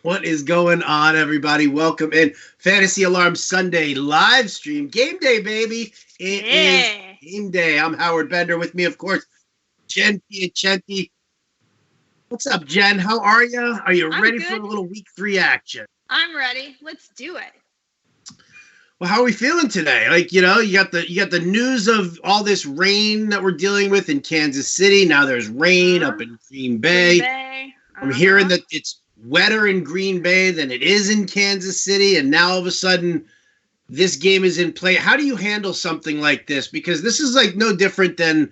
What is going on, everybody? Welcome in Fantasy Alarm Sunday live stream. Game day, baby. It is Yeah. game day. I'm Howard Bender. With me, of course, Jen Piacenti. What's up, Jen? How are you? Are you I'm ready good. for a little week 3 action? I'm ready. Let's do it. Well, how are we feeling today? You got the news of all this rain that we're dealing with in Kansas City. Now there's rain up in Green Bay. Green Bay. I'm hearing that it's wetter in Green Bay than it is in Kansas City, and now all of a sudden this game is in play. How do you handle something like this? Because this is like no different than,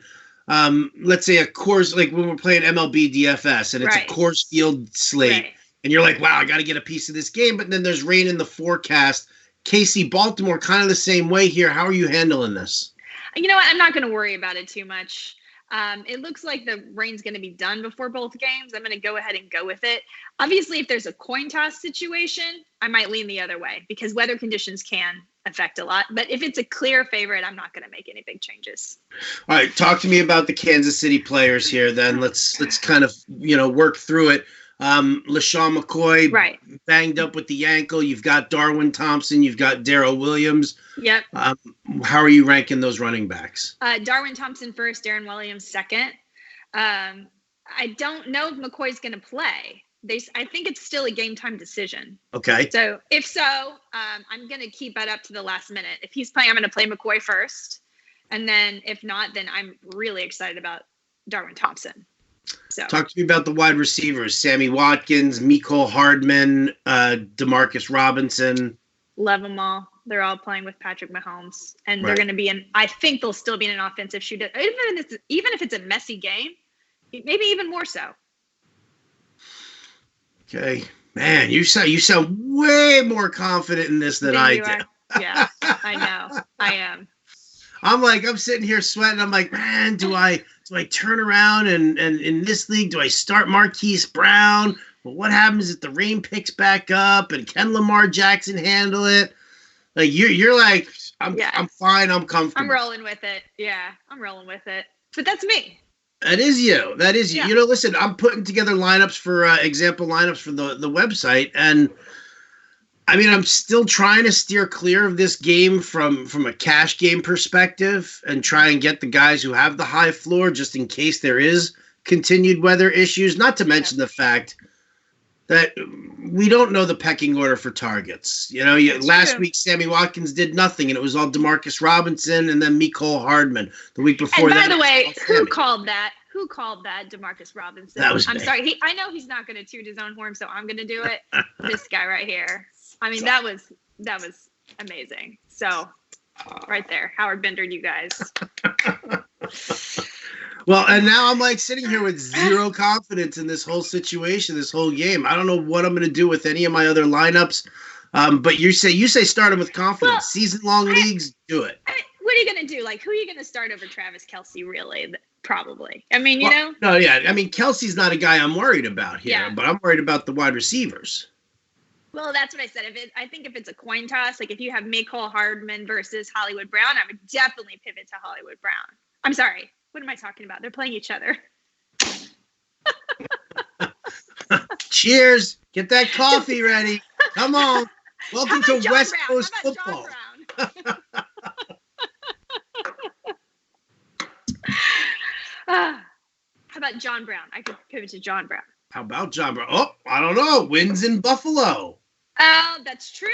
let's say, a course, like when we're playing MLB DFS, and it's a course field slate, and you're like, wow, I got to get a piece of this game, but then there's rain in the forecast. KC, Baltimore, kind of the same way here. How are you handling this? You know what? I'm not going to worry about it too much. It looks like the rain's going to be done before both games. I'm going to go ahead and go with it. Obviously, if there's a coin toss situation, I might lean the other way because weather conditions can affect a lot. But if it's a clear favorite, I'm not going to make any big changes. All right, talk to me about the Kansas City players here. Then let's kind of work through it. LaShawn McCoy banged up with the ankle. You've got Darwin Thompson. You've got Darrell Williams. Yep. How are you ranking those running backs? Darwin Thompson first, Darren Williams second. I don't know if McCoy's going to play. I think it's still a game time decision. Okay. So if so, I'm going to keep that up to the last minute. If he's playing, I'm going to play McCoy first. And then if not, then I'm really excited about Darwin Thompson. So. Talk to me about the wide receivers: Sammy Watkins, Mecole Hardman, Demarcus Robinson. Love them all. They're all playing with Patrick Mahomes, and they're going to be I think they'll still be in an offensive shootout, even if it's a messy game, maybe even more so. Okay, man, you sound way more confident in this than I do. Yeah, I know. I am. I'm sitting here sweating. I'm like, man, do I turn around and in this league, do I start Marquise Brown? Well, what happens if the rain picks back up and can Lamar Jackson handle it? Like you're like, I'm fine. I'm comfortable. I'm rolling with it. Yeah, I'm rolling with it. But that's me. That is you. Yeah. Listen, I'm putting together lineups for example lineups for the website, and I mean, I'm still trying to steer clear of this game from a cash game perspective and try and get the guys who have the high floor just in case there is continued weather issues, not to mention the fact that we don't know the pecking order for targets. Last week, Sammy Watkins did nothing, and it was all Demarcus Robinson and then Mecole Hardman. The week before that. And by the way, who called that? Who called that Demarcus Robinson? That was I'm sorry. I know he's not going to toot his own horn, so I'm going to do it. This guy right here. I mean, that was amazing. So, right there, Howard Bender, you guys. Well, and now I'm like sitting here with zero confidence in this whole situation, this whole game. I don't know what I'm going to do with any of my other lineups. But you say start them with confidence. Well, season-long leagues, do it. What are you going to do? Like, who are you going to start over Travis Kelce, really? Probably. I mean, you know? No, yeah. I mean, Kelce's not a guy I'm worried about here, but I'm worried about the wide receivers. Well, that's what I said. I think if it's a coin toss, like if you have Mecole Hardman versus Hollywood Brown, I would definitely pivot to Hollywood Brown. I'm sorry. What am I talking about? They're playing each other. Cheers. Get that coffee ready. Come on. Welcome to West Coast football. How about John Brown? I could pivot to John Brown. How about John Brown? Oh, I don't know. Wins in Buffalo. Oh, that's true.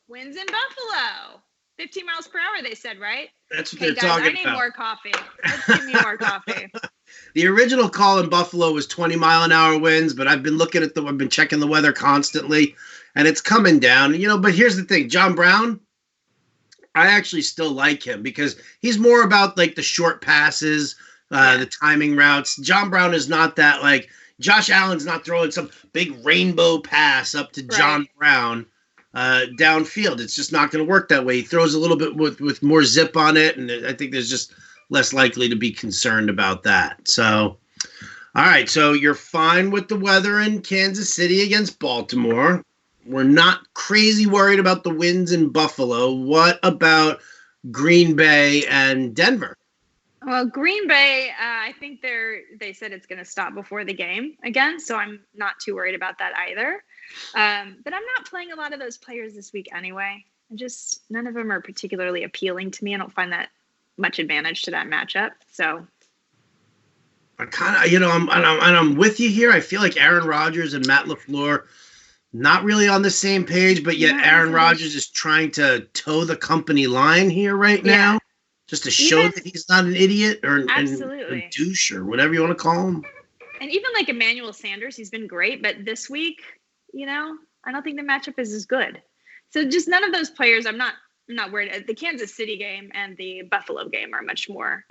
Wins in Buffalo. 15 miles per hour, they said, right? That's what they're talking about. I need more coffee. Let's give me more coffee. The original call in Buffalo was 20-mile-an-hour winds, but I've been I've been checking the weather constantly, and it's coming down. But here's the thing. John Brown, I actually still like him because he's more about like the short passes, the timing routes. John Brown is not that like Josh Allen's not throwing some big rainbow pass up to John Brown downfield. It's just not going to work that way. He throws a little bit with more zip on it, and I think there's just less likely to be concerned about that. So, all right, so you're fine with the weather in Kansas City against Baltimore. We're not crazy worried about the winds in Buffalo. What about Green Bay and Denver? Well, Green Bay, I think they said it's going to stop before the game again, so I'm not too worried about that either. But I'm not playing a lot of those players this week anyway. None of them are particularly appealing to me. I don't find that much advantage to that matchup. So I kind of, I'm with you here. I feel like Aaron Rodgers and Matt LaFleur not really on the same page, but yet Aaron Rodgers is trying to toe the company line here right now. Just to show that he's not an idiot or a douche or whatever you want to call him. And even like Emmanuel Sanders, he's been great. But this week, I don't think the matchup is as good. So just none of those players, I'm not worried. The Kansas City game and the Buffalo game are much more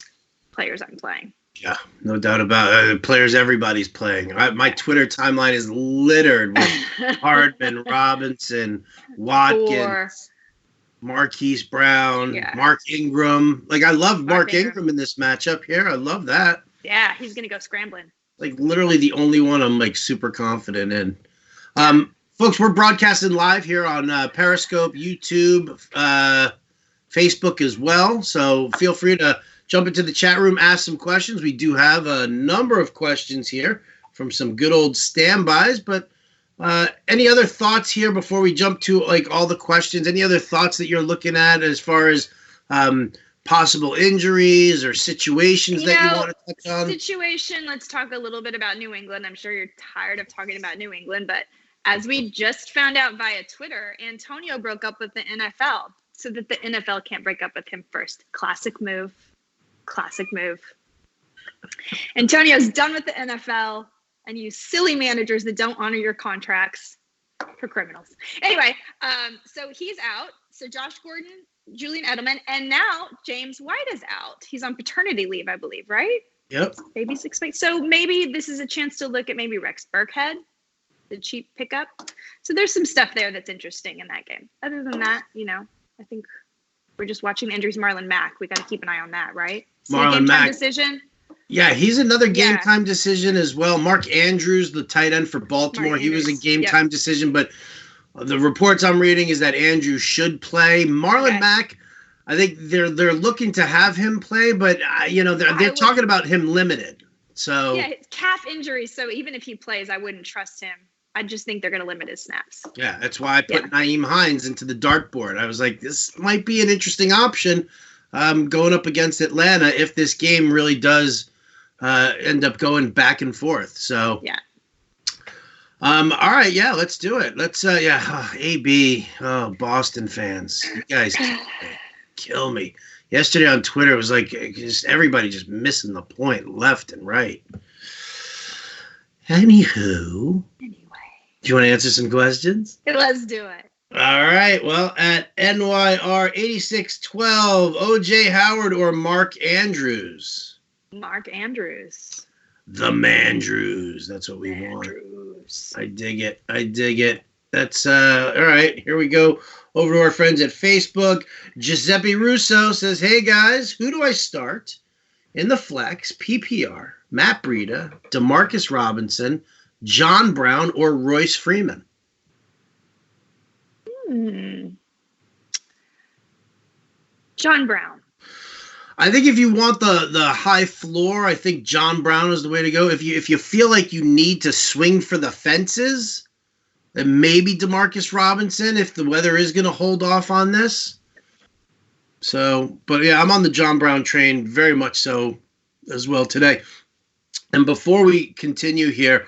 players I'm playing. Yeah, no doubt about it. Players everybody's playing. My Twitter timeline is littered with Hardman, Robinson, Watkins. Marquise Brown, Mark Ingram. Like, I love Mark Ingram in this matchup here. I love that. Yeah, he's going to go scrambling. Like, literally the only one I'm, like, super confident in. Folks, we're broadcasting live here on Periscope, YouTube, Facebook as well. So feel free to jump into the chat room, ask some questions. We do have a number of questions here from some good old standbys, but any other thoughts here before we jump to like all the questions? Any other thoughts that you're looking at as far as possible injuries or situations that you want to touch on? Let's talk a little bit about New England. I'm sure you're tired of talking about New England, but as we just found out via Twitter, Antonio broke up with the NFL so that the NFL can't break up with him first. Classic move. Antonio's done with the NFL. And you silly managers that don't honor your contracts for criminals. Anyway, so he's out. So Josh Gordon, Julian Edelman, and now James White is out. He's on paternity leave, I believe, right? Yep. Baby's expected. So maybe this is a chance to look at maybe Rex Burkhead, the cheap pickup. So there's some stuff there that's interesting in that game. Other than that, I think we're just watching the injuries. Marlon Mack, we got to keep an eye on that, right? Marlon Mack decision. Yeah, he's another game time decision as well. Mark Andrews, the tight end for Baltimore, he was a game time decision, but the reports I'm reading is that Andrews should play. Marlon Mack, I think they're looking to have him play, but they're talking about him limited. So calf injury. So even if he plays, I wouldn't trust him. I just think they're going to limit his snaps. Yeah, that's why I put Nyheim Hines into the dartboard. I was like, this might be an interesting option going up against Atlanta if this game really does end up going back and forth. So all right, let's do it. Let's AB, Boston fans, you guys kill me. Yesterday on Twitter, it was like just everybody just missing the point left and right. Anyway, do you want to answer some questions? Let's do it. All right. Well, at NYR8612, OJ Howard or Mark Andrews? Mark Andrews. The Mandrews. That's what we want. I dig it. That's all right. Here we go. Over to our friends at Facebook. Giuseppe Russo says, hey guys, who do I start in the flex PPR? Matt Breida, Demarcus Robinson, John Brown, or Royce Freeman? John Brown. I think if you want the high floor, I think John Brown is the way to go. If you feel like you need to swing for the fences, then maybe Demarcus Robinson if the weather is going to hold off on this. So, but yeah, I'm on the John Brown train very much so as well today. And before we continue here,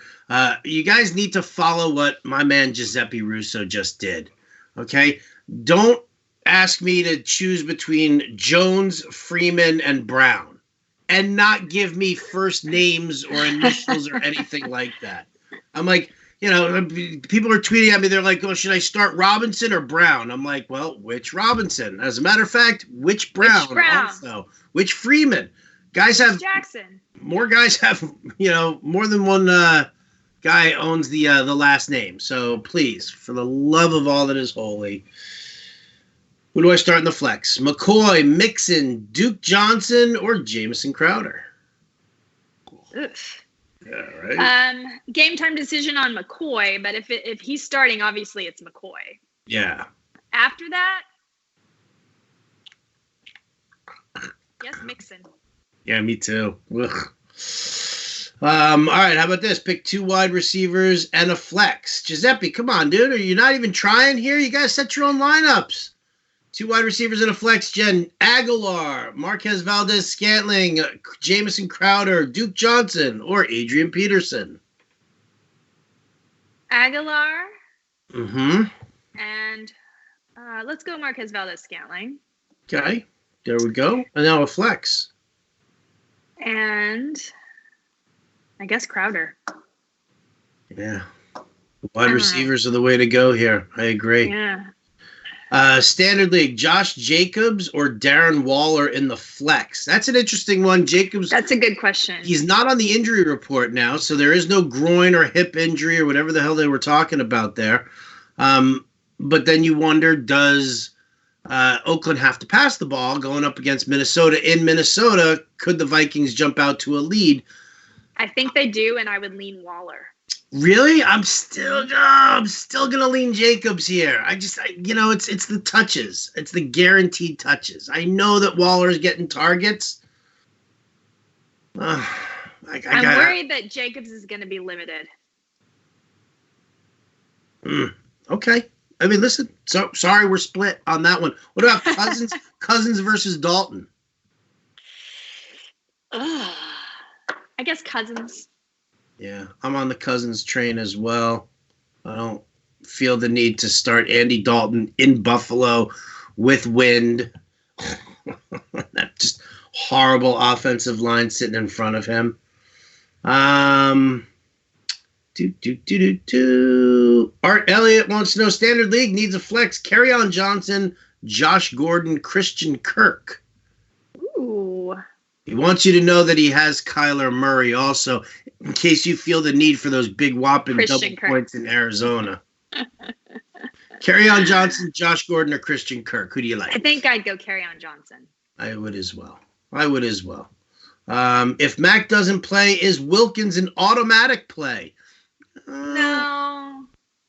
you guys need to follow what my man Giuseppe Russo just did. Okay? Don't ask me to choose between Jones, Freeman, and Brown and not give me first names or initials or anything like that. I'm like, people are tweeting at me. They're like, oh, should I start Robinson or Brown? I'm like, well, which Robinson? As a matter of fact, which Brown? Also? Which Freeman? Guys have Jackson. More guys have, more than one guy owns the last name. So please, for the love of all that is holy, who do I start in the flex? McCoy, Mixon, Duke Johnson, or Jamison Crowder? Oof. Yeah, right. Game time decision on McCoy, but if he's starting, obviously it's McCoy. Yeah. After that, yes, Mixon. Yeah, me too. Ugh. All right, how about this? Pick 2 wide receivers and a flex. Giuseppe, come on, dude. Are you not even trying here? You guys set your own lineups. 2 wide receivers and a flex. Jen Aguilar, Marquez Valdez-Scantling, Jamison Crowder, Duke Johnson, or Adrian Peterson. Aguilar. Mm-hmm. And let's go Marquez Valdez-Scantling. Okay, there we go. And now a flex. And I guess Crowder. Yeah. Wide receivers are the way to go here. I agree. Yeah. Standard League, Josh Jacobs or Darren Waller in the flex? That's an interesting one. Jacobs. That's a good question. He's not on the injury report now, so there is no groin or hip injury or whatever the hell they were talking about there. But then you wonder, does Oakland have to pass the ball going up against Minnesota? In Minnesota, could the Vikings jump out to a lead? I think they do, and I would lean Waller. Really? I'm still gonna lean Jacobs here. It's the touches. It's the guaranteed touches. I know that Waller's getting targets. I'm worried that Jacobs is going to be limited. Okay. I mean, listen. So sorry, we're split on that one. What about Cousins? Cousins versus Dalton. I guess Cousins. Yeah, I'm on the Cousins train as well. I don't feel the need to start Andy Dalton in Buffalo with wind. That just horrible offensive line sitting in front of him. Art Elliott wants to know, Standard League needs a flex. Kerryon Johnson, Josh Gordon, Christian Kirk. Ooh. He wants you to know that he has Kyler Murray also, in case you feel the need for those big whopping double points in Arizona. Kerryon Johnson, Josh Gordon, or Christian Kirk? Who do you like? I think I'd go Kerryon Johnson. I would as well. If Mac doesn't play, is Wilkins an automatic play? No.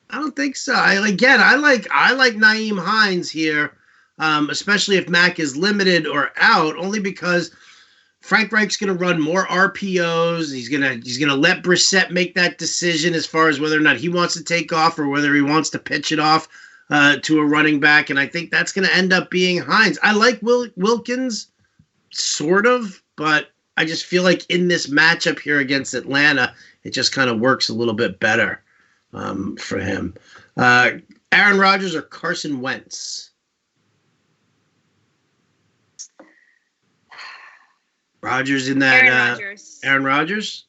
I don't think so. I like Nyheim Hines here, especially if Mac is limited or out, only because Frank Reich's going to run more RPOs. He's gonna let Brissett make that decision as far as whether or not he wants to take off or whether he wants to pitch it off to a running back, and I think that's going to end up being Hines. I like Wilkins, sort of, but I just feel like in this matchup here against Atlanta, it just kind of works a little bit better for him. Aaron Rodgers or Carson Wentz? Rodgers in that. Aaron Rodgers.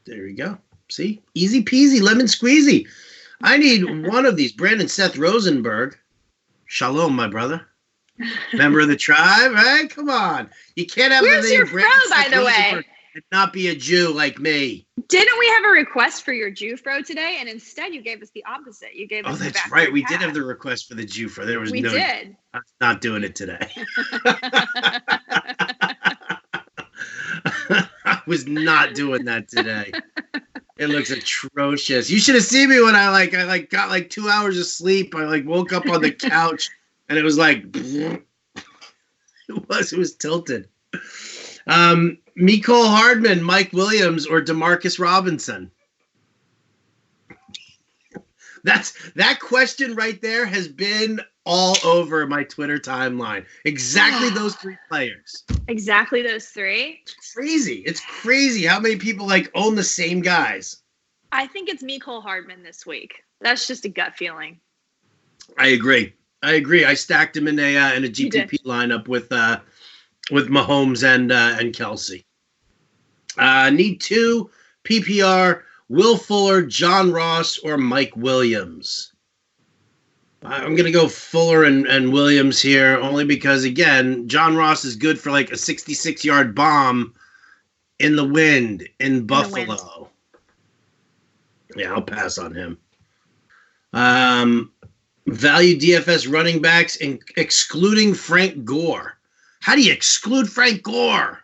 There we go. See? Easy peasy, lemon squeezy. I need one of these. Brandon Seth Rosenberg. Shalom, my brother. Member of the tribe, right? Come on. You can't have Where's your fro, by the way? And not be a Jew like me. Didn't we have a request for your Jew fro today? And instead you gave us the opposite. You gave us Oh, that's right. We did have the request for the Jew fro. We did. I'm not doing it today. I was not doing that today. It looks atrocious. You should have seen me when I got 2 hours of sleep. I woke up on the couch and it was like it was tilted. Mecole Hardman, Mike Williams, or Demarcus Robinson? That question right there has been all over my Twitter timeline. Exactly those 3 players. Exactly those 3? It's crazy how many people own the same guys. I think it's Mecole Hardman this week. That's just a gut feeling. I agree. I stacked him in a GPP lineup with Mahomes and Kelsey. Need 2 PPR: Will Fuller, John Ross, or Mike Williams. I'm going to go Fuller and Williams here, only because, again, John Ross is good for a 66-yard bomb in the wind in Buffalo. Yeah, I'll pass on him. Value DFS running backs, excluding Frank Gore. How do you exclude Frank Gore?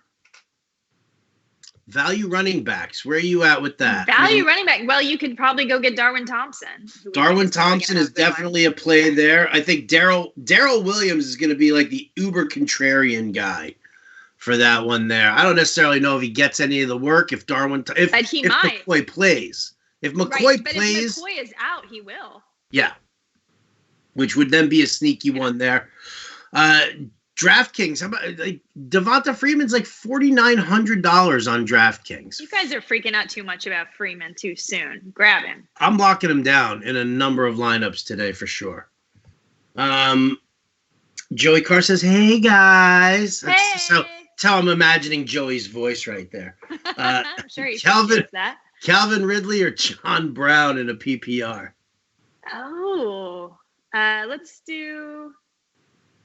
Value running backs. Where are you at with that? Running back. Well, you could probably go get Darwin Thompson. Darwin Thompson is definitely a play there. I think Darrell Williams is going to be the uber contrarian guy for that one there. I don't necessarily know if he gets any of the work if Darwin if might. McCoy plays. If McCoy plays, if McCoy is out, he will. Yeah, which would then be a sneaky one there. DraftKings, how about Devonta Freeman's like $4,900 on DraftKings. You guys are freaking out too much about Freeman too soon. Grab him. I'm locking him down in a number of lineups today for sure. Joey Carr says, "Hey guys." That's how I'm imagining Joey's voice right there. I'm sure he appreciates that. Calvin Ridley or John Brown in a PPR? Oh, let's do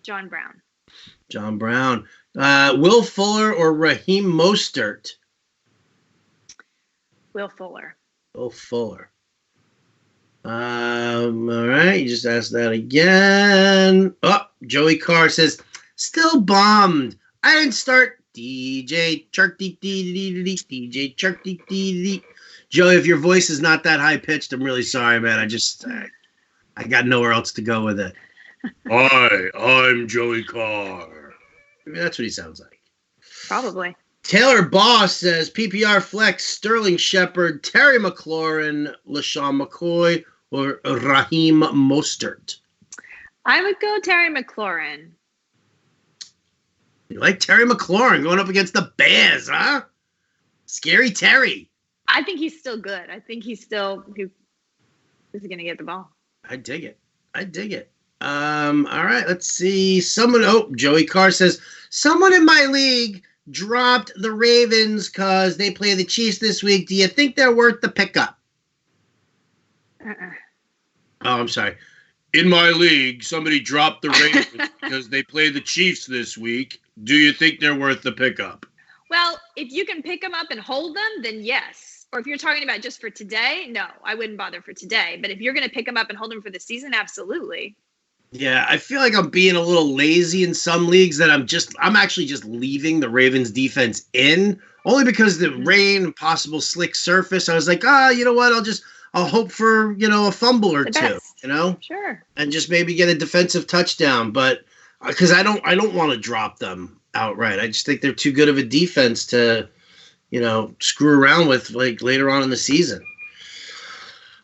John Brown. John Brown. Will Fuller or Raheem Mostert? Will Fuller. Will Fuller. All right, you just asked that again. Oh, Joey Carr says, "Still bummed. I didn't start DJ Chark DJ Chark DJ." Joey, if your voice is not that high pitched, I'm really sorry, man. I got nowhere else to go with it. Hi, I'm Joey Carr. Maybe that's what he sounds like. Probably. Taylor Boss says PPR flex Sterling Shepard, Terry McLaurin, LaShawn McCoy, or Raheem Mostert. I would go Terry McLaurin. You like Terry McLaurin going up against the Bears, huh? Scary Terry. I think he's still good. I think he's still who is going to get the ball. I dig it. All right, let's see. Joey Carr says, "Someone in my league dropped the Ravens because they play the Chiefs this week. Do you think they're worth the pickup?" Oh, I'm sorry. In my league, somebody dropped the Ravens because they play the Chiefs this week. Do you think they're worth the pickup? Well, if you can pick them up and hold them, then yes. Or if you're talking about just for today, no, I wouldn't bother for today. But if you're going to pick them up and hold them for the season, absolutely. Yeah, I feel like I'm being a little lazy in some leagues that I'm actually just leaving the Ravens defense in only because the rain and possible slick surface. I was like, you know what? I'll hope for, a fumble or two, Sure. And just maybe get a defensive touchdown. But because I don't want to drop them outright. I just think they're too good of a defense to, screw around with like later on in the season.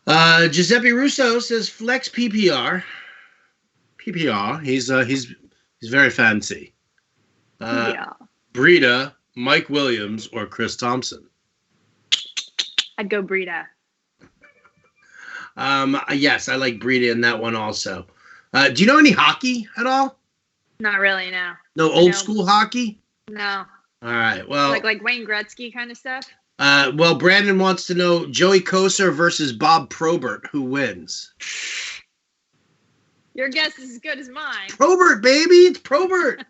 Giuseppe Russo says flex PPR. He's very fancy. Breida, Mike Williams, or Chris Thompson. I'd go Breida. Yes, I like Breida in that one also. Do you know any hockey at all? Not really, no. No old school hockey? No. All right. Well, like Wayne Gretzky kind of stuff. Well, Brandon wants to know Joey Kosar versus Bob Probert. Who wins? Your guess is as good as mine. Probert, baby. It's Probert.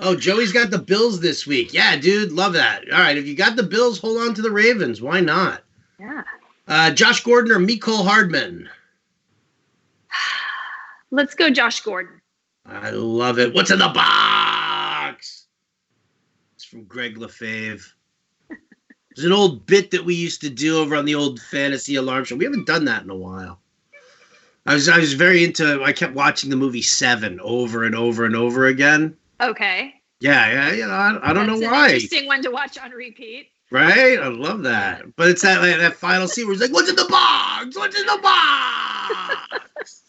Oh, Joey's got the Bills this week. Yeah, dude. Love that. All right. If you got the Bills, hold on to the Ravens. Why not? Yeah. Josh Gordon or Mecole Hardman? Let's go Josh Gordon. I love it. What's in the box? It's from Greg LaFave. There's an old bit that we used to do over on the old fantasy alarm show. We haven't done that in a while. I was very into. I kept watching the movie Seven over and over and over again. Okay. Yeah. I don't know why. Interesting one to watch on repeat. Right? I love that. But it's that final scene where it's like, "What's in the box? What's in the box?"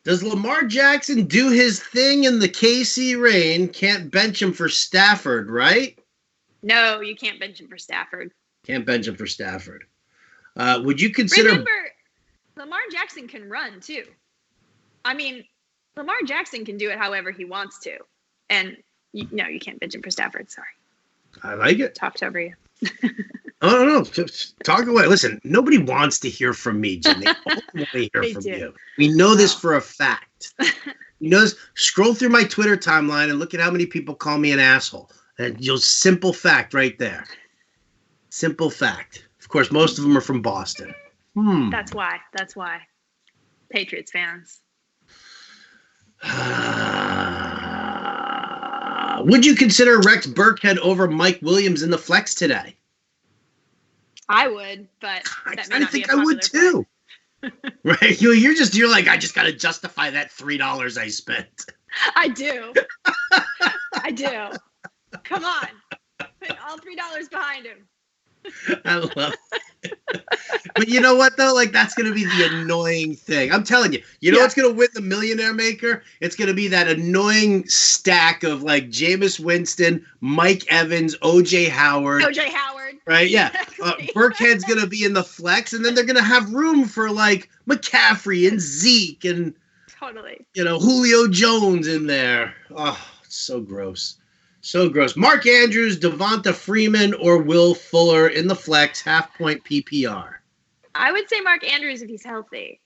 Does Lamar Jackson do his thing in the KC rain? Can't bench him for Stafford, right? No, you can't bench him for Stafford. Can't bench him for Stafford. Would you consider... Remember, Lamar Jackson can run, too. I mean, Lamar Jackson can do it however he wants to. And, you can't bench him for Stafford. Sorry. I like it. Talked over you. Oh, no. Talk away. Listen, nobody wants to hear from me, Jen. They only want to hear from you. We know this for a fact. You know this? Scroll through my Twitter timeline and look at how many people call me an asshole. Simple fact right there. Simple fact. Of course, most of them are from Boston. That's why. Patriots fans. Would you consider Rex Burkhead over Mike Williams in the flex today? I would, but I think I would too. Right? You're like, I just got to justify that $3 I spent. I do. I do. Come on. Put all $3 behind him. I love it. But you know what, though? Like, that's going to be the annoying thing. I'm telling you. You know what's going to win the Millionaire Maker? It's going to be that annoying stack of, like, Jameis Winston, Mike Evans, O.J. Howard. O.J. Howard. Right, yeah. Burkhead's going to be in the flex, and then they're going to have room for, like, McCaffrey and Zeke and, totally. Julio Jones in there. Oh, it's so gross. So gross. Mark Andrews, Devonta Freeman, or Will Fuller in the flex, half-point PPR. I would say Mark Andrews if he's healthy.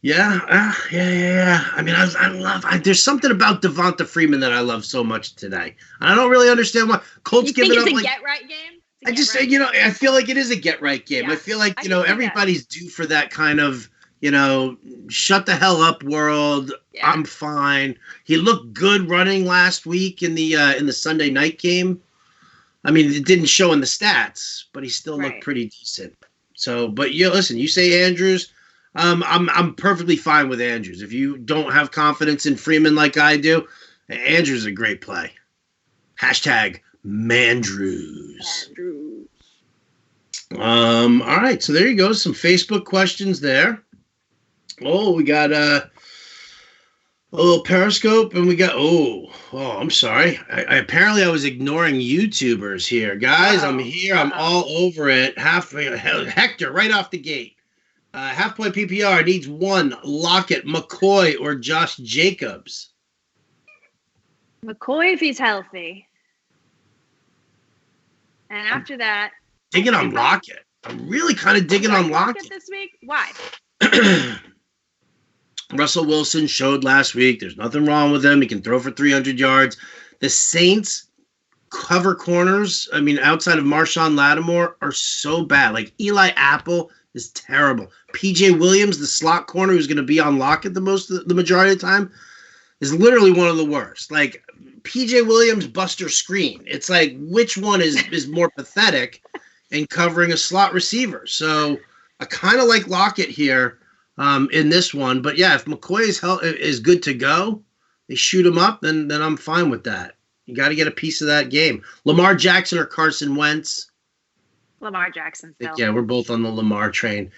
Yeah. I mean, there's something about Devonta Freeman that I love so much today. I don't really understand why. Colts giving up. You think it's a get-right game? I just say, I feel like it is a get-right game. Yeah. I feel like, everybody's due for that kind of, shut the hell up world. Yeah. I'm fine. He looked good running last week in the Sunday night game. I mean, it didn't show in the stats, but he still looked pretty decent. So, but listen, you say Andrews, I'm perfectly fine with Andrews. If you don't have confidence in Freeman like I do, Andrews is a great play. #Mandrews. All right, so there you go. Some Facebook questions there. Oh, we got a little Periscope, and we got I'm sorry. Apparently I was ignoring YouTubers here, guys. I'm here. I'm all over it. Hector right off the gate. Half-point PPR needs one Lockett, McCoy, or Josh Jacobs. McCoy if he's healthy, and after that, digging on Lockett. I'm really kind of digging on Lockett this week. Why? Russell Wilson showed last week there's nothing wrong with him. He can throw for 300 yards. The Saints cover corners, I mean, outside of Marshawn Lattimore, are so bad. Like, Eli Apple is terrible. P.J. Williams, the slot corner who's going to be on Lockett the majority of the time, is literally one of the worst. Like, P.J. Williams, Buster Screen. It's like, which one is more pathetic in covering a slot receiver? So I kind of like Lockett here. In this one, but yeah, if McCoy is good to go, they shoot him up, then I'm fine with that. You got to get a piece of that game. Lamar Jackson or Carson Wentz? Lamar Jackson. Still. Yeah, we're both on the Lamar train.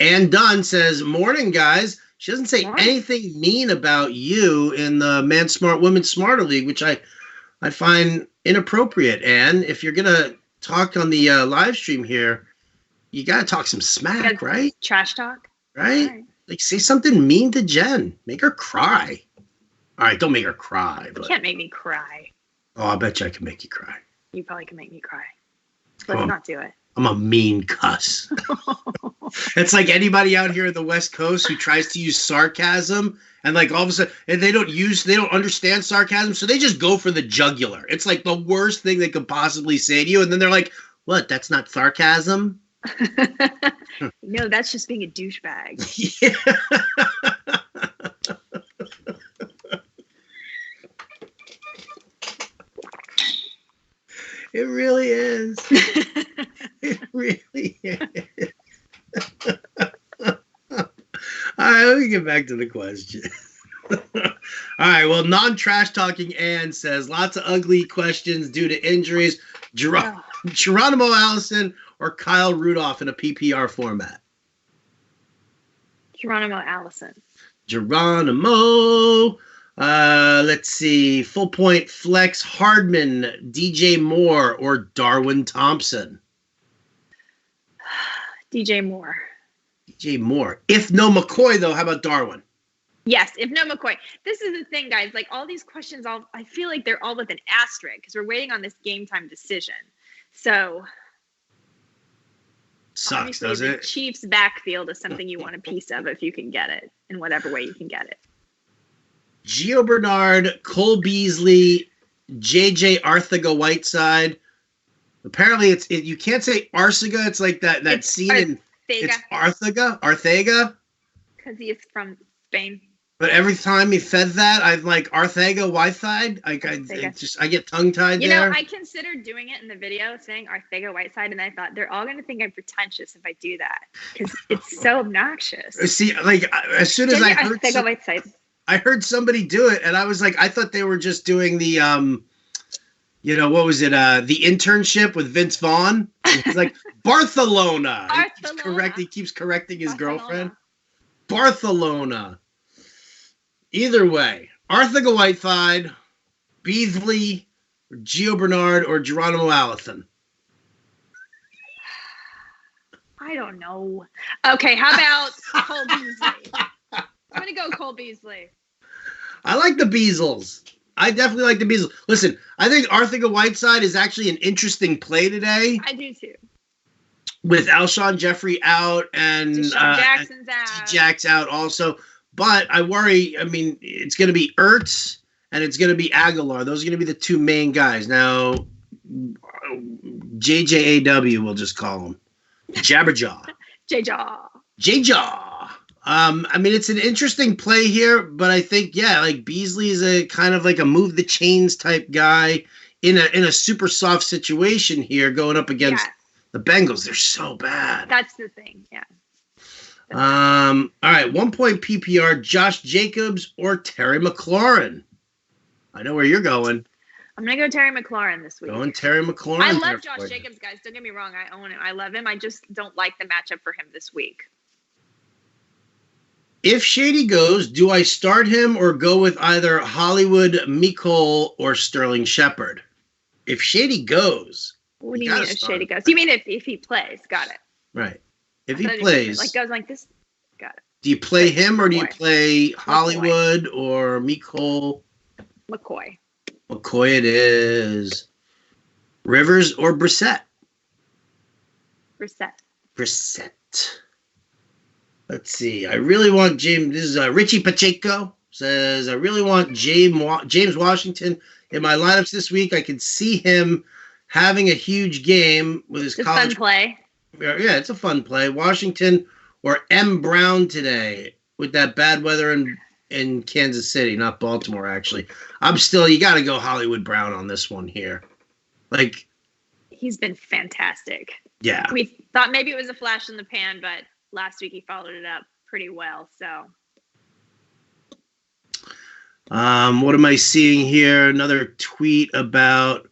Ann Dunn says, "Morning, guys." She doesn't say anything mean about you in the Man Smart, Women Smarter League, which I find inappropriate. And if you're gonna talk on the live stream here, you got to talk some smack, right? Trash talk. Right? Like, say something mean to Jen. Make her cry. All right, don't make her cry. But... You can't make me cry. Oh, I bet you I can make you cry. You probably can make me cry. Let's not do it. I'm a mean cuss. It's like anybody out here in the West Coast who tries to use sarcasm and like all of a sudden and they don't understand sarcasm, so they just go for the jugular. It's like the worst thing they could possibly say to you, and then they're like, "What? That's not sarcasm?" No, that's just being a douchebag. Yeah. It really is. It really is. All right, let me get back to the question. All right, well, non-trash talking Ann says, lots of ugly questions due to injuries. Geronimo Allison or Kyle Rudolph in a PPR format? Geronimo Allison. Geronimo. Let's see. Full point flex Hardman, DJ Moore, or Darwin Thompson? DJ Moore. DJ Moore. If no McCoy, though, how about Darwin? Yes, if no McCoy. This is the thing, guys. Like, all these questions, I feel like they're all with an asterisk because we're waiting on this game time decision. So... Sucks, does it? The Chiefs' backfield is something you want a piece of if you can get it in whatever way you can get it. Gio Bernard, Cole Beasley, JJ Arthega-Whiteside. Apparently, you can't say Arcega. It's like that scene in it's Arthega. Because he is from Spain. But every time he fed that, I'm like Arthega-Whiteside. I get tongue-tied there. You know, I considered doing it in the video, saying Arthega-Whiteside, and I thought they're all going to think I'm pretentious if I do that because it's so obnoxious. See, like as soon as I heard Arthega-Whiteside. I heard somebody do it, and I was like, I thought they were just doing the what was it? The internship with Vince Vaughn. It's like Barcelona. He keeps correcting his girlfriend. Barcelona. Either way, Arthur Whiteside, Beasley, Gio Bernard, or Geronimo Allison. I don't know. Okay, how about Cole Beasley? I'm going to go Cole Beasley. I like the Beasles. I definitely like the Beasles. Listen, I think Arthur Whiteside is actually an interesting play today. I do too. With Alshon Jeffrey out and Jackson's out. Jack's out also. But I worry, I mean, it's going to be Ertz and it's going to be Aguilar. Those are going to be the two main guys. Now, JJAW, we'll just call him. Jabberjaw. J-Jaw. I mean, it's an interesting play here, but I think, like Beasley is a kind of like a move the chains type guy in a super soft situation here going up against the Bengals. They're so bad. That's the thing, yeah. All right, 1 point PPR, Josh Jacobs or Terry McLaurin. I know where you're going. I'm going to go Terry McLaurin this week. Going Terry McLaurin. I love Josh Jacobs, guys. Don't get me wrong. I own him. I love him. I just don't like the matchup for him this week. If Shady goes, do I start him or go with either Hollywood, Mecole, or Sterling Shepard? If Shady goes. What do you mean if Shady goes? You mean if he plays? Got it. Right. If he plays. Like goes like this. Got it. Do you play him or do you play Hollywood or Mecole? McCoy. McCoy it is. Rivers or Brissett? Brissett. Let's see. I really want James. This is Richie Pacheco says, I really want James Washington in my lineups this week. I could see him having a huge game with his college. Fun play. Yeah, it's a fun play. Washington or M. Brown today with that bad weather in Kansas City, not Baltimore, actually. You got to go Hollywood Brown on this one here. Like, he's been fantastic. Yeah. We thought maybe it was a flash in the pan, but last week he followed it up pretty well. So, what am I seeing here? Another tweet about,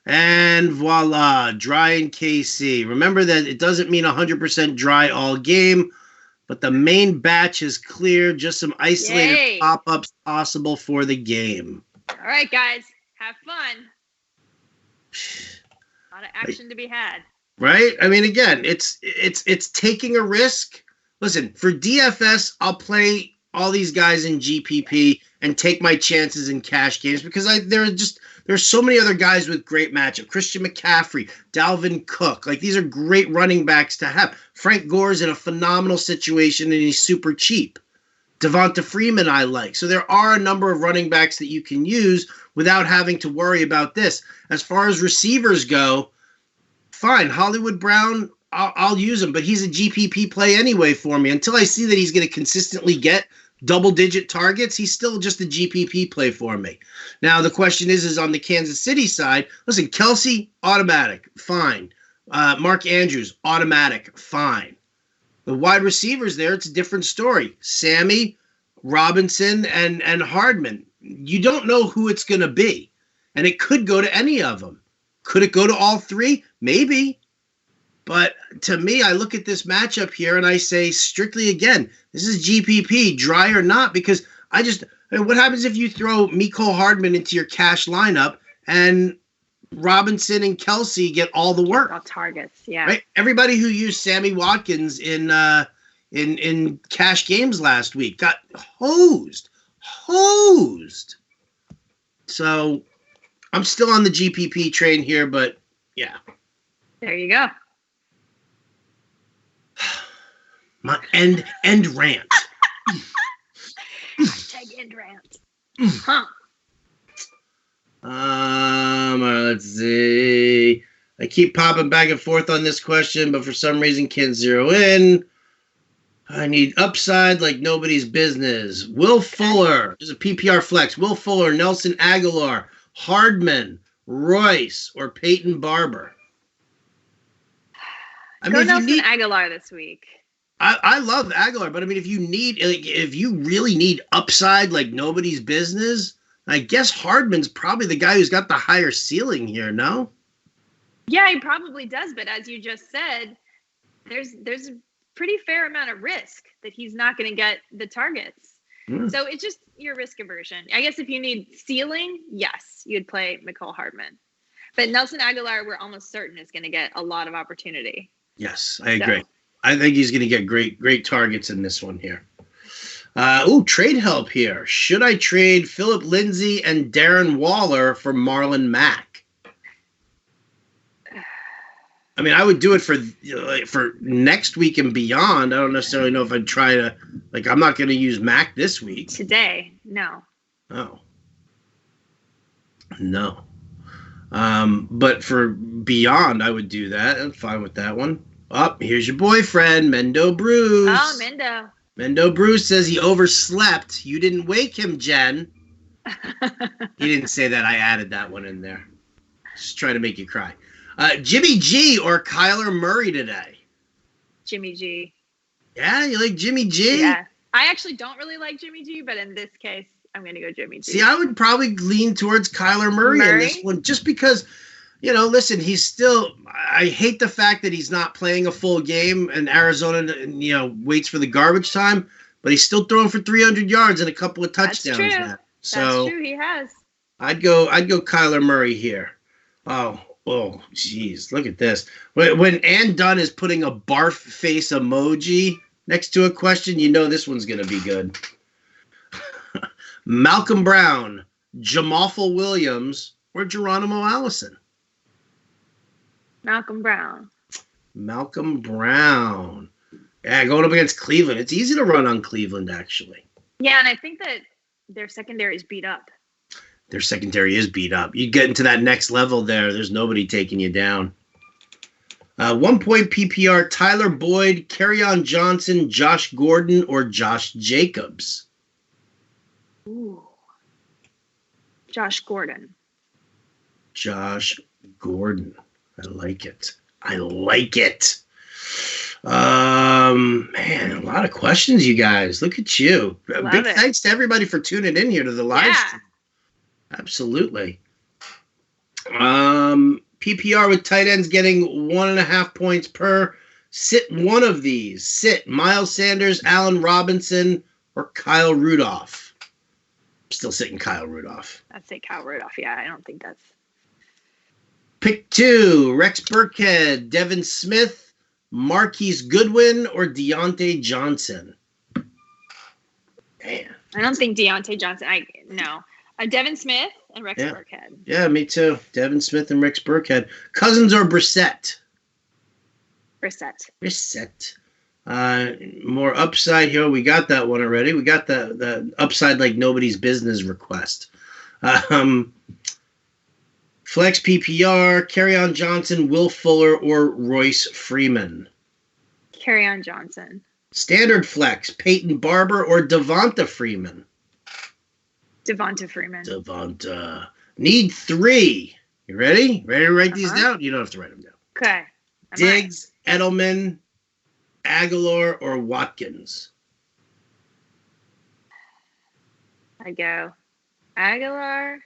and voila, dry in KC. Remember that it doesn't mean 100% dry all game, but the main batch is clear. Just some isolated pop-ups possible for the game. All right, guys, have fun. A lot of action to be had. Right? I mean, again, it's taking a risk. Listen, for DFS, I'll play all these guys in GPP and take my chances in cash games because there's so many other guys with great matchup. Christian McCaffrey, Dalvin Cook. Like, these are great running backs to have. Frank Gore's in a phenomenal situation and he's super cheap. Devonta Freeman I like. So there are a number of running backs that you can use without having to worry about this. As far as receivers go, fine. Hollywood Brown, I'll use him, but he's a GPP play anyway for me. Until I see that he's going to consistently get double-digit targets, he's still just a GPP play for me. Now, the question is on the Kansas City side, listen, Kelsey, automatic, fine. Mark Andrews, automatic, fine. The wide receivers there, it's a different story. Sammy, Robinson, and Hardman. You don't know who it's going to be, and it could go to any of them. Could it go to all three? Maybe. But to me, I look at this matchup here and I say strictly again, this is GPP, dry or not, because what happens if you throw Mecole Hardman into your cash lineup and Robinson and Kelsey get all the work? All targets, yeah. Right? Everybody who used Sammy Watkins in cash games last week got hosed. So I'm still on the GPP train here, but yeah. There you go. My end rant. Hashtag end rant. Huh. Let's see. I keep popping back and forth on this question, but for some reason can't zero in. I need upside like nobody's business. Will Fuller. There's a PPR flex. Will Fuller, Nelson Aguilar, Hardman, Royce, or Peyton Barber. Go Nelson Aguilar this week. I love Aguilar, but I mean, if you really need upside like nobody's business, I guess Hardman's probably the guy who's got the higher ceiling here. No. Yeah, he probably does. But as you just said, there's a pretty fair amount of risk that he's not going to get the targets. So it's just your risk aversion. I guess if you need ceiling, yes, you'd play McCall Hardman. But Nelson Aguilar, we're almost certain is going to get a lot of opportunity. Yes, I agree. I think he's going to get great targets in this one here. Trade help here. Should I trade Phillip Lindsay and Darren Waller for Marlin Mack? I mean, I would do it for next week and beyond. I don't necessarily know if I'd try to, I'm not going to use Mac this week. Today, no. Oh. No. But for beyond, I would do that. I'm fine with that one. Here's your boyfriend, Mendo Bruce. Oh, Mendo. Mendo Bruce says he overslept. You didn't wake him, Jen. He didn't say that. I added that one in there. Just trying to make you cry. Jimmy G or Kyler Murray today? Jimmy G. Yeah, you like Jimmy G? Yeah. I actually don't really like Jimmy G, but in this case, I'm going to go Jimmy G. See, I would probably lean towards Kyler Murray in this one just because, listen, he's still – I hate the fact that he's not playing a full game and Arizona, waits for the garbage time, but he's still throwing for 300 yards and a couple of touchdowns. That's true. Now. So that's true. He has. I'd go Kyler Murray here. Oh, geez, look at this. When Ann Dunn is putting a barf face emoji next to a question, this one's going to be good. Malcolm Brown, Jamalful Williams, or Geronimo Allison? Malcolm Brown. Yeah, going up against Cleveland. It's easy to run on Cleveland, actually. Yeah, and I think that their secondary is beat up. Their secondary is beat up. You get into that next level there's nobody taking you down. 1 point PPR, Tyler Boyd, Kerryon Johnson, Josh Gordon, or Josh Jacobs? Ooh. Josh Gordon. Josh Gordon. I like it. Man, a lot of questions, you guys. Look at you. Big thanks to everybody for tuning in here to the live stream. Absolutely. PPR with tight ends getting 1.5 points per. Sit one of these. Sit Miles Sanders, Allen Robinson, or Kyle Rudolph. I'm still sitting Kyle Rudolph. I'd say Kyle Rudolph. Yeah, I don't think that's. Pick 2. Rex Burkhead, Devin Smith, Marquise Goodwin, or Deontay Johnson. Man. I don't think Deontay Johnson. No. Devin Smith and Rex Burkhead. Yeah, me too. Devin Smith and Rex Burkhead. Cousins or Brissett? Brissett. More upside here. We got that one already. We got the upside like nobody's business request. Flex PPR, Kerryon Johnson, Will Fuller, or Royce Freeman? Kerryon Johnson. Standard flex, Peyton Barber or Devonta Freeman? Devonta Freeman. Need 3. You ready? Ready to write these down? You don't have to write them down. Okay. Diggs, Edelman, Aguilar, or Watkins? I go Aguilar,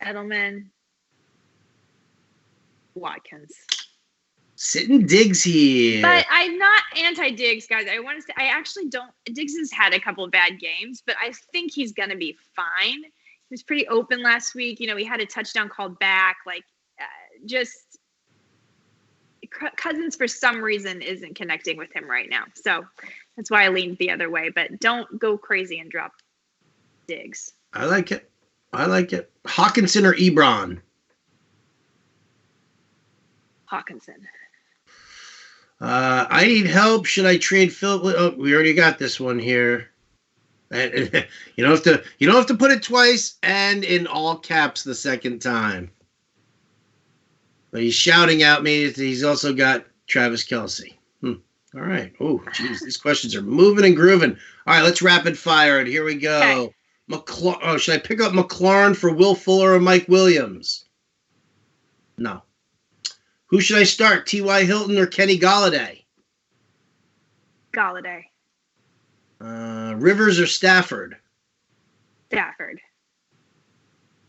Edelman, Watkins. Sitting Diggs here. But I'm not anti-Diggs, guys. I actually don't. Diggs has had a couple of bad games, but I think he's going to be fine. He was pretty open last week. He had a touchdown called back. Cousins, for some reason, isn't connecting with him right now. So that's why I leaned the other way. But don't go crazy and drop Diggs. I like it. Hawkinson or Ebron? Hawkinson. I need help. Should I trade Phillip? Oh, we already got this one here. You don't have to put it twice and in all caps the second time. But he's shouting at me that he's also got Travis Kelce. All right. Oh, geez, these questions are moving and grooving. All right, let's rapid fire it. Here we go. Okay. Should I pick up Maclaurin for Will Fuller or Mike Williams? No. Who should I start, T.Y. Hilton or Kenny Golladay? Galladay. Rivers or Stafford? Stafford.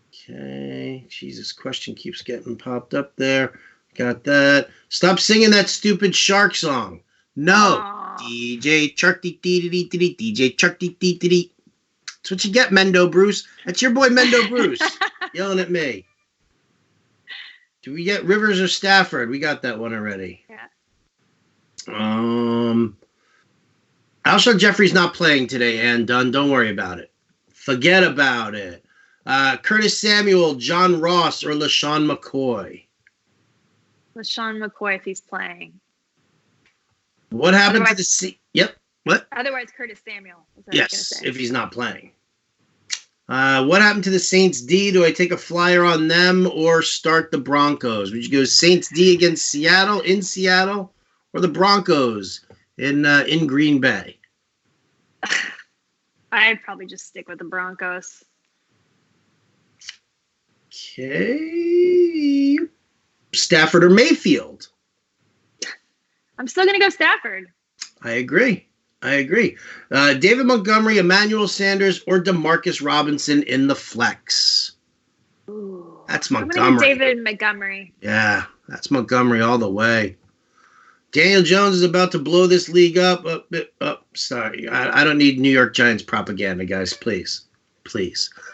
Okay. Jesus, question keeps getting popped up there. Got that. Stop singing that stupid shark song. No. Aww. DJ Shark dee dee dee dee dee. DJ Shark dee dee dee dee. That's what you get, Mendo Bruce. That's your boy Mendo Bruce yelling at me. Do we get Rivers or Stafford? We got that one already. Yeah. Alshon Jeffrey's not playing today, and don't worry about it. Forget about it. Curtis Samuel, John Ross, or LaShawn McCoy? LaShawn McCoy if he's playing. What happened to the Yep. What? Otherwise, Curtis Samuel. Yes, if he's not playing. What happened to the Saints D? Do I take a flyer on them or start the Broncos? Would you go Saints D against Seattle, in Seattle, or the Broncos in Green Bay? I'd probably just stick with the Broncos. Okay. Stafford or Mayfield? I'm still going to go Stafford. I agree. David Montgomery, Emmanuel Sanders, or Demarcus Robinson in the flex? Ooh, that's Montgomery. I'm going to go David Montgomery. Yeah, that's Montgomery all the way. Daniel Jones is about to blow this league up. Sorry. I don't need New York Giants propaganda, guys. Please.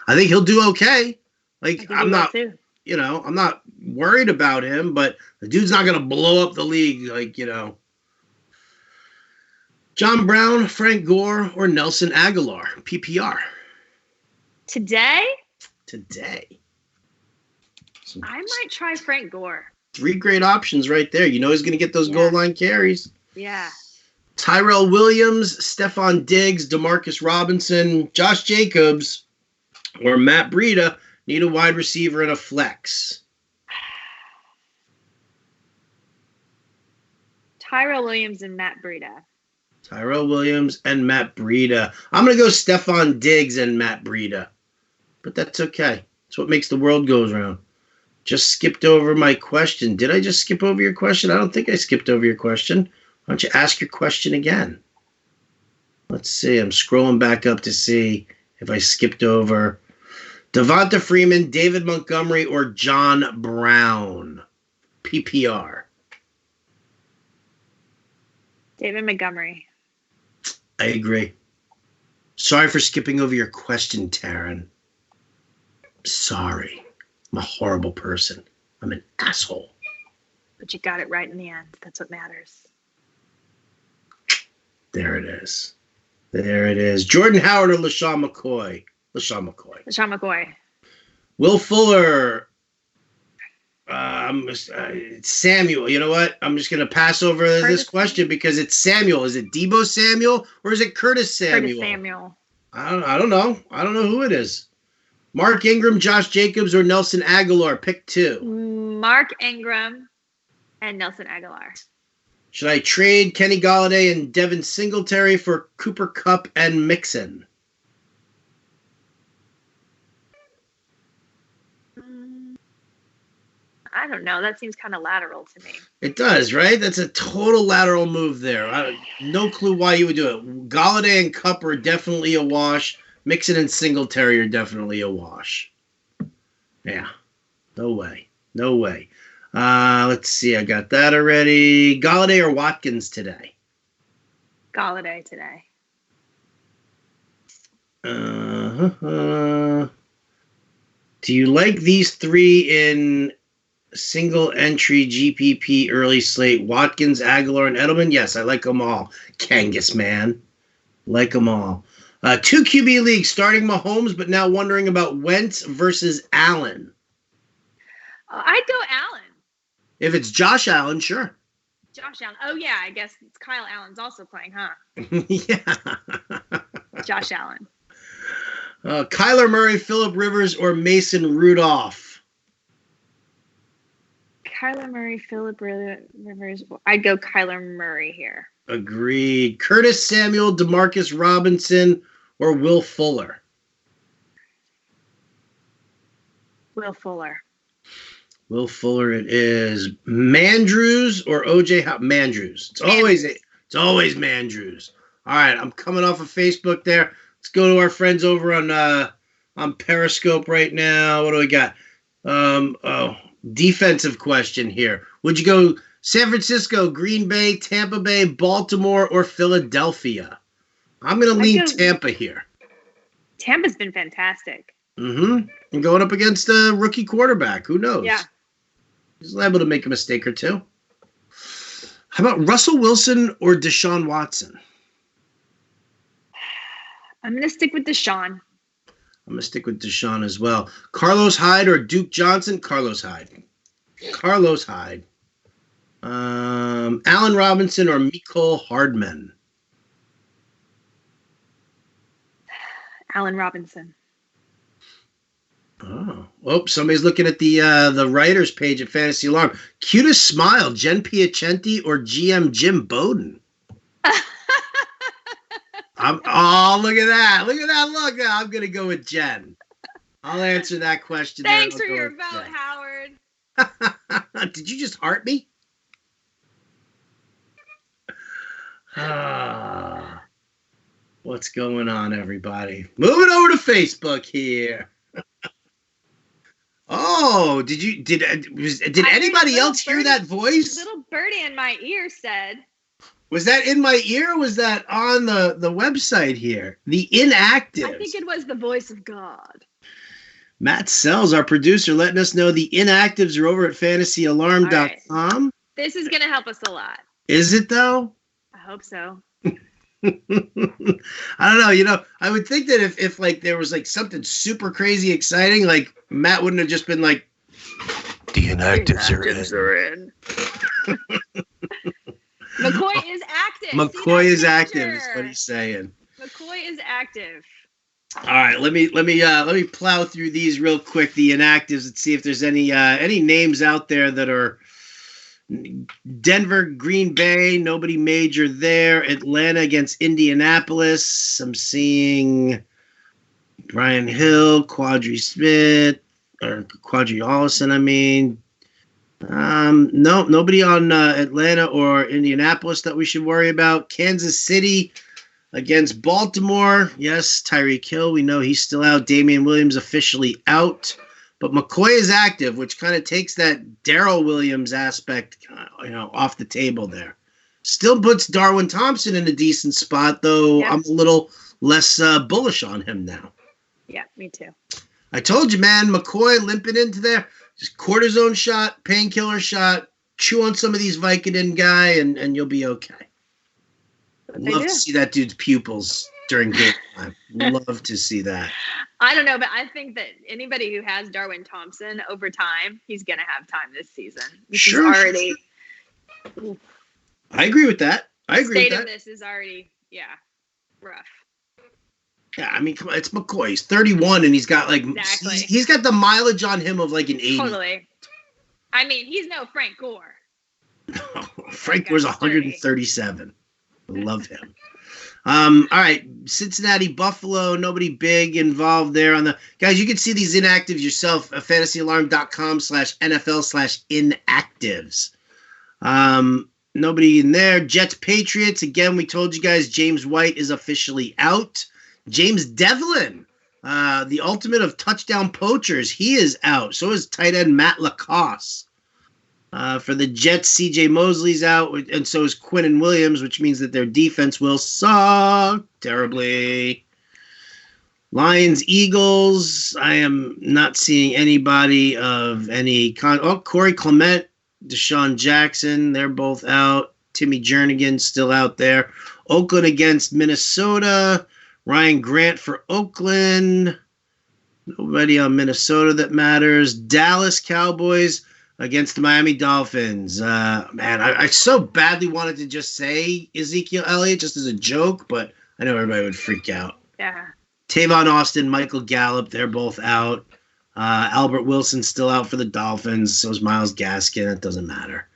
I think he'll do okay. I'm not worried about him, but the dude's not going to blow up the league. John Brown, Frank Gore, or Nelson Aguilar, PPR. Today? I might try Frank Gore. 3 great options right there. You know he's going to get those goal line carries. Yeah. Tyrell Williams, Stephon Diggs, Demarcus Robinson, Josh Jacobs, or Matt Breida need a wide receiver and a flex. Tyrell Williams and Matt Breida. Tyrell Williams and Matt Breida. I'm going to go Stephon Diggs and Matt Breida. But that's okay. That's what makes the world go around. Just skipped over my question. Did I just skip over your question? I don't think I skipped over your question. Why don't you ask your question again? Let's see. I'm scrolling back up to see if I skipped over Devonta Freeman, David Montgomery, or John Brown. PPR. David Montgomery. I agree. Sorry for skipping over your question, Darren. Sorry. I'm a horrible person. I'm an asshole. But you got it right in the end. That's what matters. There it is. Jordan Howard or LaShawn McCoy? LaShawn McCoy. Will Fuller. Samuel. You know what? I'm just going to pass over this question because it's Samuel. Is it Deebo Samuel or is it Curtis Samuel? Curtis Samuel. I don't know. I don't know who it is. Mark Ingram, Josh Jacobs, or Nelson Aguilar? Pick 2. Mark Ingram and Nelson Aguilar. Should I trade Kenny Golladay and Devin Singletary for Cooper Kupp and Mixon? I don't know. That seems kind of lateral to me. It does, right? That's a total lateral move there. No clue why you would do it. Golladay and Kupp are definitely a wash. Mixon and Singletary are definitely a wash. Yeah. No way. Let's see. I got that already. Golladay or Watkins today? Golladay today. Do you like these 3 in single entry GPP early slate? Watkins, Aguilar, and Edelman? Yes, I like them all. Kangas, man. Like them all. 2 QB leagues starting Mahomes, but now wondering about Wentz versus Allen. I'd go Allen. If it's Josh Allen, sure. Josh Allen. Oh, yeah. I guess it's Kyle Allen's also playing, huh? Yeah. Josh Allen. Kyler Murray, Phillip Rivers, or Mason Rudolph? Kyler Murray, Phillip Rivers. I'd go Kyler Murray here. Agreed. Curtis Samuel, Demarcus Robinson, or Will Fuller? Will Fuller. Will Fuller it is. Mandrews or OJ Mandrews. It's always It's always Mandrews. All right, I'm coming off of Facebook there. Let's go to our friends over on Periscope right now. What do we got? Defensive question here. Would you go San Francisco, Green Bay, Tampa Bay, Baltimore, or Philadelphia? I'm going to lean Tampa here. Tampa's been fantastic. And going up against a rookie quarterback. Who knows? Yeah. He's liable to make a mistake or two. How about Russell Wilson or Deshaun Watson? I'm going to stick with Deshaun. I'm going to stick with Deshaun as well. Carlos Hyde or Duke Johnson? Carlos Hyde. Allen Robinson or Mecole Hardman? Allen Robinson. Oh, somebody's looking at the writers page at Fantasy Alarm. Cutest smile, Jen Piacenti or GM Jim Bowden? Look at that. Look at that look. I'm going to go with Jen. I'll answer that question. Thanks for your vote, Howard. Did you just heart me? What's going on, everybody? Moving over to Facebook here. Oh, did anybody else hear that voice? Little birdie in my ear said. Was that in my ear or was that on the website here? The Inactives. I think it was the voice of God. Matt Sells, our producer, letting us know the Inactives are over at fantasyalarm.com. Right. This is going to help us a lot. Is it, though? I hope so. I don't know. I would think that if like there was like something super crazy exciting, like Matt wouldn't have just been like, the Inactives are in. McCoy is active. McCoy is active is what he's saying. McCoy is active. All right, let me plow through these real quick, the Inactives, and see if there's any names out there that are Denver, Green Bay, nobody major there. Atlanta against Indianapolis. I'm seeing Brian Hill, Quadri Smith, or Quadri Allison, I mean. No, nobody on Atlanta or Indianapolis that we should worry about. Kansas City against Baltimore. Yes, Tyreek Hill, we know he's still out. Damian Williams officially out. But McCoy is active, which kind of takes that Darrell Williams aspect, off the table there. Still puts Darwin Thompson in a decent spot, though. Yep. I'm a little less bullish on him now. Yeah, me too. I told you, man, McCoy limping into there. Just cortisone shot, painkiller shot, chew on some of these Vicodin guy, and you'll be okay. I'd love to see that dude's pupils during game time. Love to see that. I don't know, but I think that anybody who has Darwin Thompson over time, he's going to have time this season. This is already. Sure. I agree with that. I agree with that. The state of this is already, rough. Yeah, I mean, come on, it's McCoy. He's 31, and he's got he's got the mileage on him of like an 80. Totally. I mean, he's no Frank Gore. Frank Gore's 137. I love him. All right, Cincinnati, Buffalo, nobody big involved there on the guys. You can see these inactives yourself at fantasyalarm.com/NFL/inactives. Nobody in there. Jets, Patriots. Again, we told you guys James White is officially out. James Devlin, the ultimate of touchdown poachers, he is out. So is tight end Matt LaCosse. For the Jets, C.J. Mosley's out, and so is Quinnen Williams, which means that their defense will suck terribly. Lions, Eagles, I am not seeing anybody of any Corey Clement, Deshaun Jackson, they're both out. Timmy Jernigan still out there. Oakland against Minnesota. Ryan Grant for Oakland. Nobody on Minnesota that matters. Dallas Cowboys against the Miami Dolphins. Man, I so badly wanted to just say Ezekiel Elliott just as a joke, but I know everybody would freak out. Yeah. Tavon Austin, Michael Gallup, they're both out. Albert Wilson's still out for the Dolphins. So is Myles Gaskin. It doesn't matter.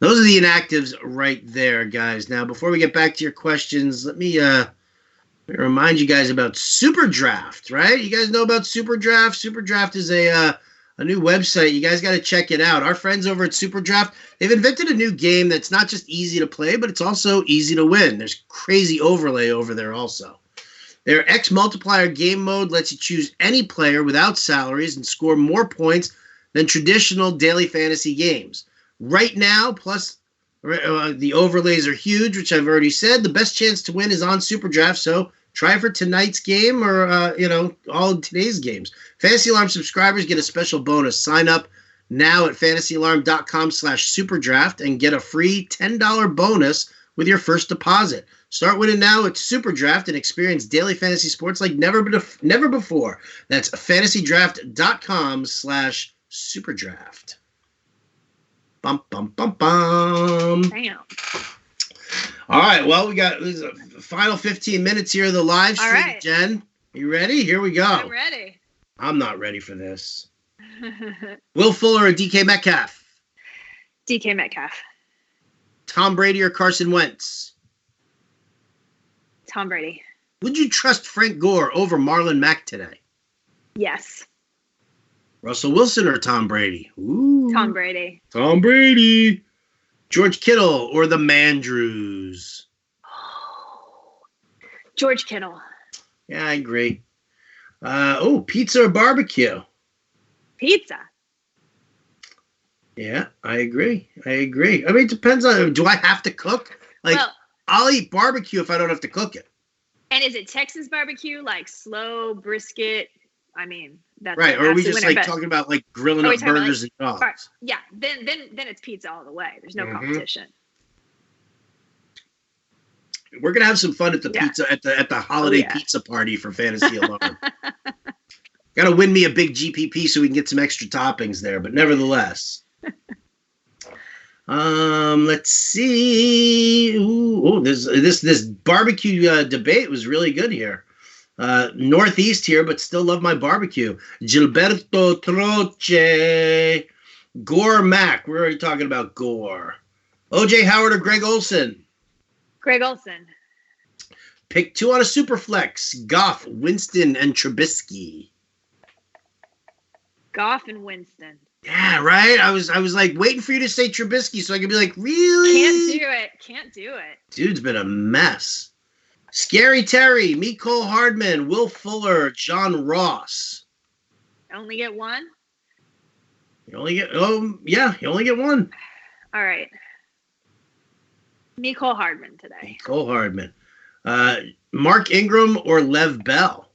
Those are the inactives right there, guys. Now, before we get back to your questions, let me remind you guys about Super Draft, right? You guys know about Super Draft? Super Draft is a a new website. You guys got to check it out. Our friends over at Super Draft, they've invented a new game that's not just easy to play, but it's also easy to win. There's crazy overlay over there also. Their X Multiplier game mode lets you choose any player without salaries and score more points than traditional daily fantasy games. Right now, plus the overlays are huge, which I've already said. The best chance to win is on Super Draft, so try for tonight's game or, all of today's games. Fantasy Alarm subscribers get a special bonus. Sign up now at fantasyalarm.com/superdraft and get a free $10 bonus with your first deposit. Start winning now at Super Draft and experience daily fantasy sports like never before. That's fantasydraft.com/superdraft. Bum, bum, bum, bum. Damn. All right, well, we got the final 15 minutes here of the live stream. All right. Jen, you ready? Here we go. I'm ready. I'm not ready for this. Will Fuller or DK Metcalf? DK Metcalf. Tom Brady or Carson Wentz? Tom Brady. Would you trust Frank Gore over Marlon Mack today? Yes. Russell Wilson or Tom Brady? Ooh. Tom Brady. Tom Brady. George Kittle or the Mandrews? George Kittle. Yeah, I agree. Pizza or barbecue? Pizza. Yeah, I agree. I mean, it depends on, do I have to cook? I'll eat barbecue if I don't have to cook it. And is it Texas barbecue, like slow brisket? I mean, that's right. Or are we just talking about like grilling up burgers and dogs? Yeah, then it's pizza all the way. There's no competition. We're gonna have some fun at the pizza at the holiday pizza party for Fantasy Alarm. Got to win me a big GPP so we can get some extra toppings there, but nevertheless. Let's see. This barbecue debate was really good here. Northeast here, but still love my barbecue. Gilberto Troche. Gore Mac. We're already talking about Gore. OJ Howard or Greg Olsen? Greg Olsen. Pick two on a super flex. Goff, Winston, and Trubisky. Goff and Winston. Yeah, right? I was like waiting for you to say Trubisky so I could be like, really? Can't do it. Dude's been a mess. Scary Terry, Mecole Hardman, Will Fuller, John Ross. Only get one? You only get one. All right. Mecole Hardman today. Mecole Hardman. Mark Ingram or Lev Bell?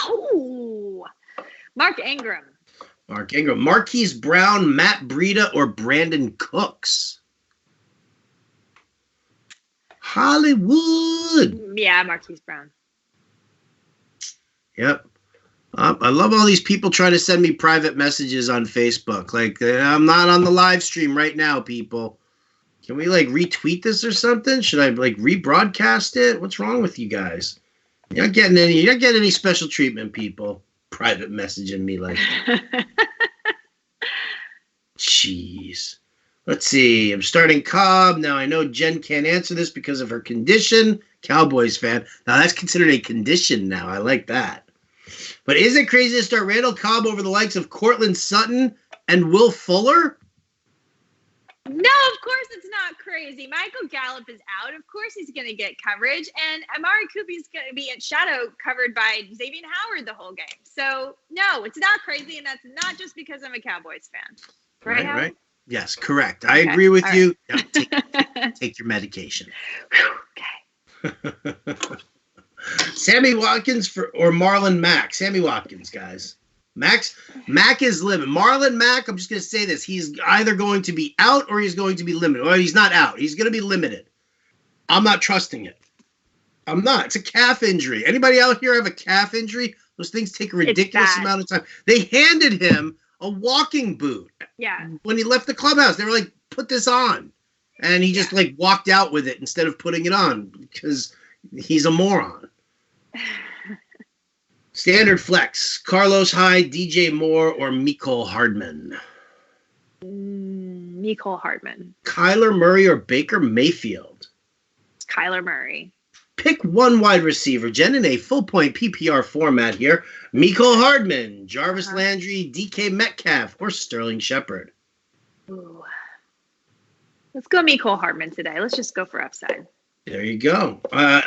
Oh, Mark Ingram. Marquise Brown, Matt Breida, or Brandon Cooks? Hollywood. Yeah, Marquise Brown. Yep. I love all these people trying to send me private messages on Facebook. Like, I'm not on the live stream right now, people. Can we, retweet this or something? Should I, rebroadcast it? What's wrong with you guys? You're not getting any special treatment, people. Private messaging me like that. Jeez. Let's see. I'm starting Cobb. Now, I know Jen can't answer this because of her condition. Cowboys fan. Now, that's considered a condition now. I like that. But is it crazy to start Randall Cobb over the likes of Cortland Sutton and Will Fuller? No, of course it's not crazy. Michael Gallup is out. Of course he's going to get coverage. And Amari Cooper's going to be in shadow covered by Xavier Howard the whole game. So, no, it's not crazy. And that's not just because I'm a Cowboys fan. Right? Yes, correct. I agree with you. Right. Now, take your medication. Okay. Sammy Watkins or Marlon Mack? Sammy Watkins, guys. Mac is limited. Marlon Mack, I'm just going to say this. He's either going to be out or he's going to be limited. Or he's not out. He's going to be limited. I'm not trusting it. I'm not. It's a calf injury. Anybody out here have a calf injury? Those things take a ridiculous amount of time. They handed him a walking boot. Yeah. When he left the clubhouse, they were like, put this on. And he just walked out with it instead of putting it on because he's a moron. Standard flex, Carlos Hyde, DJ Moore, or Mecole Hardman? Mecole Hardman. Kyler Murray or Baker Mayfield? Kyler Murray. Pick one wide receiver, Jen, in a full point PPR format here. Mecole Hardman, Jarvis Landry, DK Metcalf, or Sterling Shepard. Ooh. Let's go Mecole Hardman today. Let's just go for upside. There you go.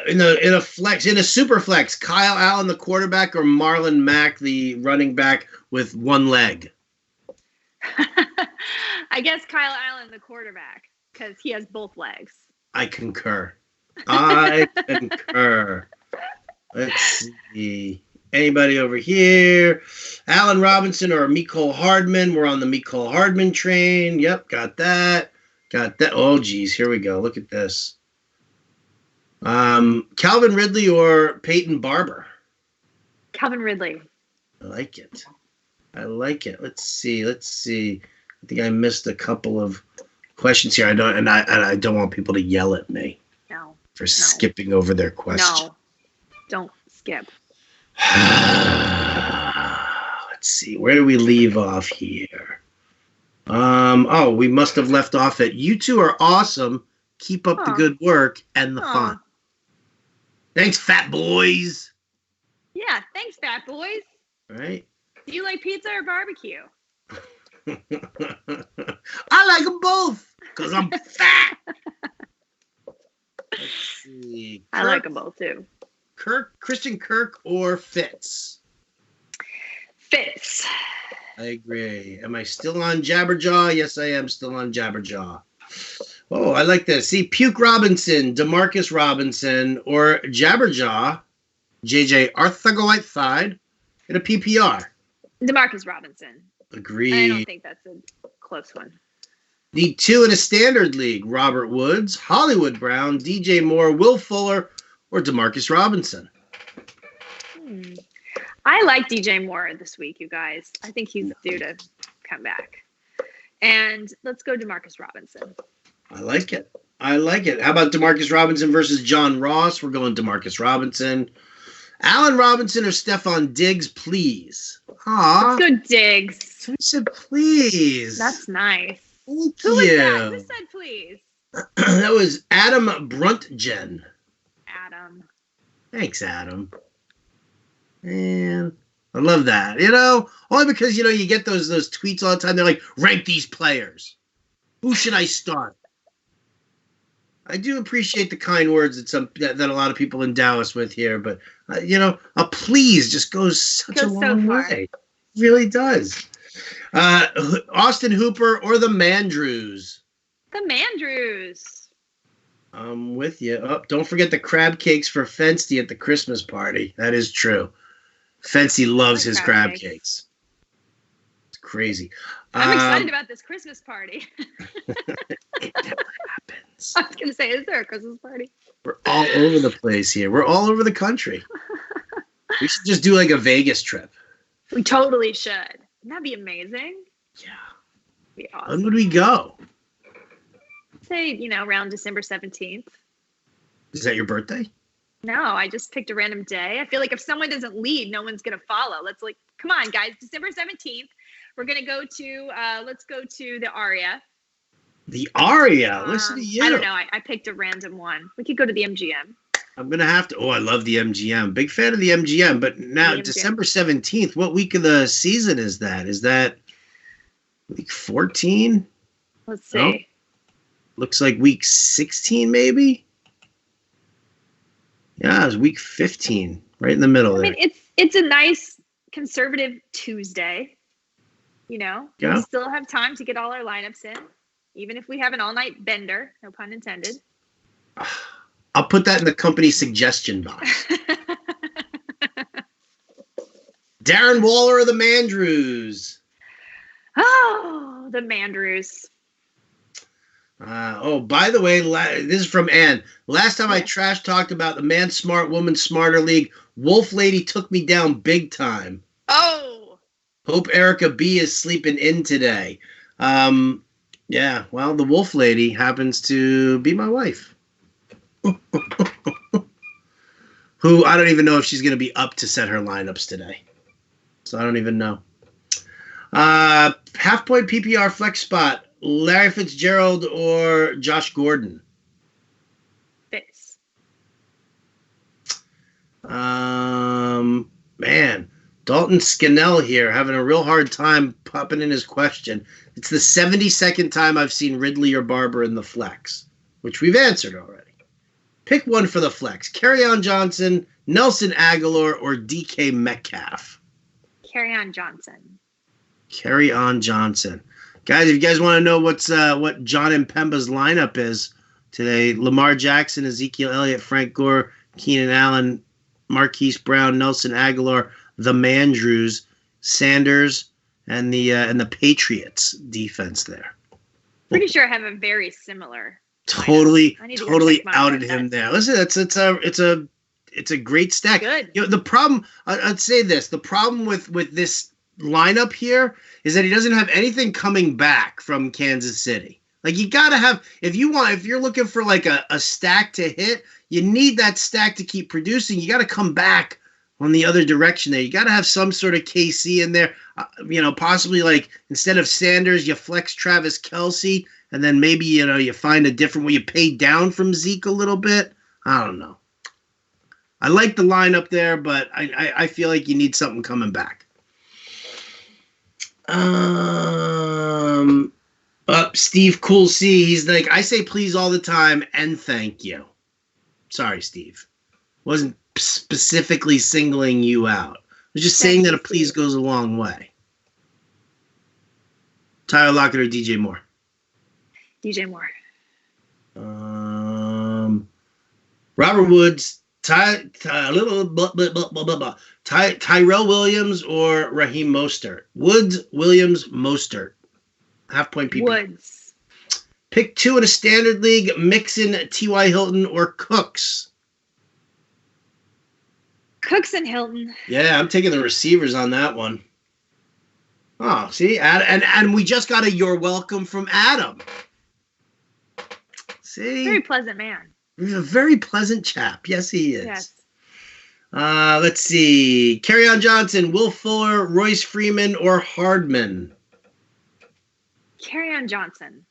In a super flex, Kyle Allen, the quarterback, or Marlon Mack, the running back with one leg. I guess Kyle Allen, the quarterback, because he has both legs. I concur. Let's see. Anybody over here? Allen Robinson or Mecole Hardman? We're on the Mecole Hardman train. Yep, got that. Oh, geez, here we go. Look at this. Calvin Ridley or Peyton Barber? Calvin Ridley. I like it. Let's see. I think I missed a couple of questions here. I don't want people to yell at me. For skipping over their question. No, don't skip. Let's see. Where do we leave off here? We must have left off at you two are awesome. Keep up the good work and the fun. Thanks, fat boys. Yeah, thanks, fat boys. All right. Do you like pizza or barbecue? I like them both because I'm fat. Let's see. I like them both too. Christian Kirk or Fitz? Fitz. I agree. Am I still on Jabberjaw? Yes, I am still on Jabberjaw. Oh, I like this. See, Puke Robinson, Demarcus Robinson, or Jabberjaw, JJ Arthur-Whiteside in a PPR. Demarcus Robinson. Agreed. I don't think that's a close one. Need two in a standard league. Robert Woods, Hollywood Brown, DJ Moore, Will Fuller, or Demarcus Robinson. I like DJ Moore this week, you guys. I think he's due to come back. And let's go Demarcus Robinson. I like it. How about Demarcus Robinson versus John Ross? We're going Demarcus Robinson. Allen Robinson or Stephon Diggs, please. Let's go Diggs. I said please. That's nice. Thank Who you. was that? Who said please? That was Adam Bruntgen. Adam. Thanks, Adam. Man, I love that. Only because, you get those tweets all the time. They're like, rank these players. Who should I start? I do appreciate the kind words that a lot of people endow us with here, but, a please just goes a long way. It really does. Austin Hooper or the Mandrews? The Mandrews. I'm with you. Oh, don't forget the crab cakes for Fensty at the Christmas party. That is true. Fensty loves his crab cakes. It's crazy. I'm excited about this Christmas party. It never happens. I was going to say, is there a Christmas party? We're all over the place here. We're all over the country. We should just do like a Vegas trip. We totally should. Wouldn't that be amazing? Yeah. Be awesome. When would we go? Say, around December 17th. Is that your birthday? No, I just picked a random day. I feel like if someone doesn't lead, no one's going to follow. Come on, guys. December 17th. We're going to go to, let's go to the Aria. The Aria? Listen to you. I don't know. I picked a random one. We could go to the MGM. I'm going to have to. Oh, I love the MGM. Big fan of the MGM. But now, December 17th, what week of the season is that? Is that week 14? Let's see. No? Looks like week 16, maybe? Yeah, it's week 15, right in the middle there. I mean, it's a nice conservative Tuesday. We still have time to get all our lineups in, even if we have an all-night bender, no pun intended. I'll put that in the company suggestion box. Darren Waller or the Mandrews? Oh, the Mandrews. By the way, this is from Ann. Last time I trash talked about the Man Smart, Woman Smarter League, Wolf Lady took me down big time. Oh! Hope Erica B is sleeping in today. Yeah, well, the Wolf Lady happens to be my wife. Who I don't even know if she's going to be up to set her lineups today. So I don't even know. Half point PPR flex spot. Larry Fitzgerald or Josh Gordon? Fitz. Man, Dalton Scannell here having a real hard time popping in his question. It's the 72nd time I've seen Ridley or Barber in the flex, which we've answered already. Pick one for the flex. Kerryon Johnson, Nelson Aguilar, or DK Metcalf? Kerryon Johnson. Kerryon Johnson. Guys, if you guys want to know what John and Pemba's lineup is today, Lamar Jackson, Ezekiel Elliott, Frank Gore, Keenan Allen, Marquise Brown, Nelson Aguilar, the Mandrews, Sanders, and the Patriots defense there. Pretty sure I have a very similar. Totally outed him there. Listen, it's a great stack. Good. You know, the problem, I'd say this: the problem with this lineup here is that he doesn't have anything coming back from Kansas City. Like, you gotta have, if you're looking for like a stack to hit, you need that stack to keep producing. You got to come back on the other direction there. You got to have some sort of KC in there. Possibly like instead of Sanders, you flex Travis Kelce, and then maybe, you find a different way. You pay down from Zeke a little bit. I don't know. I like the lineup there, but I feel like you need something coming back. Steve Cool C, he's like, I say please all the time and thank you. Sorry, Steve. Wasn't specifically singling you out. I was just saying that a please goes a long way. Tyler Lockett or DJ Moore? DJ Moore. Robert Woods, Tyrell Williams or Raheem Mostert? Woods, Williams, Mostert. Half-point PPR. Woods. Pick two in a standard league, Mixon, T.Y. Hilton, or Cooks? Cooks and Hilton. Yeah, I'm taking the receivers on that one. Oh, see? And we just got a you're welcome from Adam. See? Very pleasant man. He's a very pleasant chap. Yes, he is. Yes. Let's see. Kerryon Johnson, Will Fuller, Royce Freeman, or Hardman? Kerryon Johnson.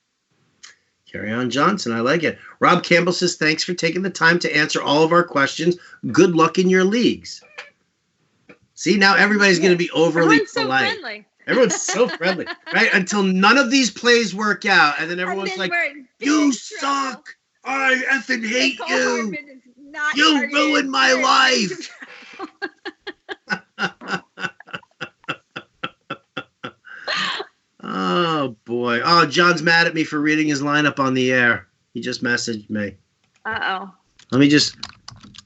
Kerryon Johnson, I like it. Rob Campbell says, thanks for taking the time to answer all of our questions. Good luck in your leagues. See, now everybody's going to be overly polite. So friendly. Everyone's so friendly, right? Until none of these plays work out, and then everyone's like, you suck. I effing hate you. You ruined my life. Oh, boy. Oh, John's mad at me for reading his lineup on the air. He just messaged me. Uh-oh. Let me just...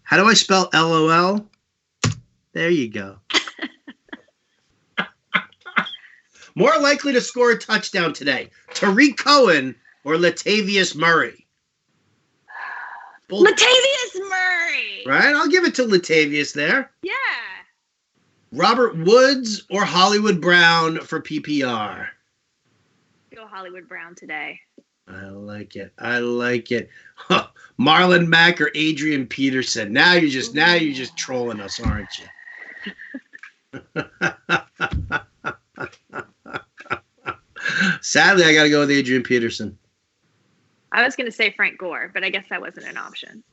How do I spell LOL? There you go. More likely to score a touchdown today, Tariq Cohen or Latavius Murray? Latavius Murray! Right? I'll give it to Latavius there. Yeah. Robert Woods or Hollywood Brown for PPR? Go Hollywood Brown today. I like it. Huh. Marlon Mack or Adrian Peterson. Now you're just trolling us, aren't you? Sadly, I got to go with Adrian Peterson. I was going to say Frank Gore, but I guess that wasn't an option.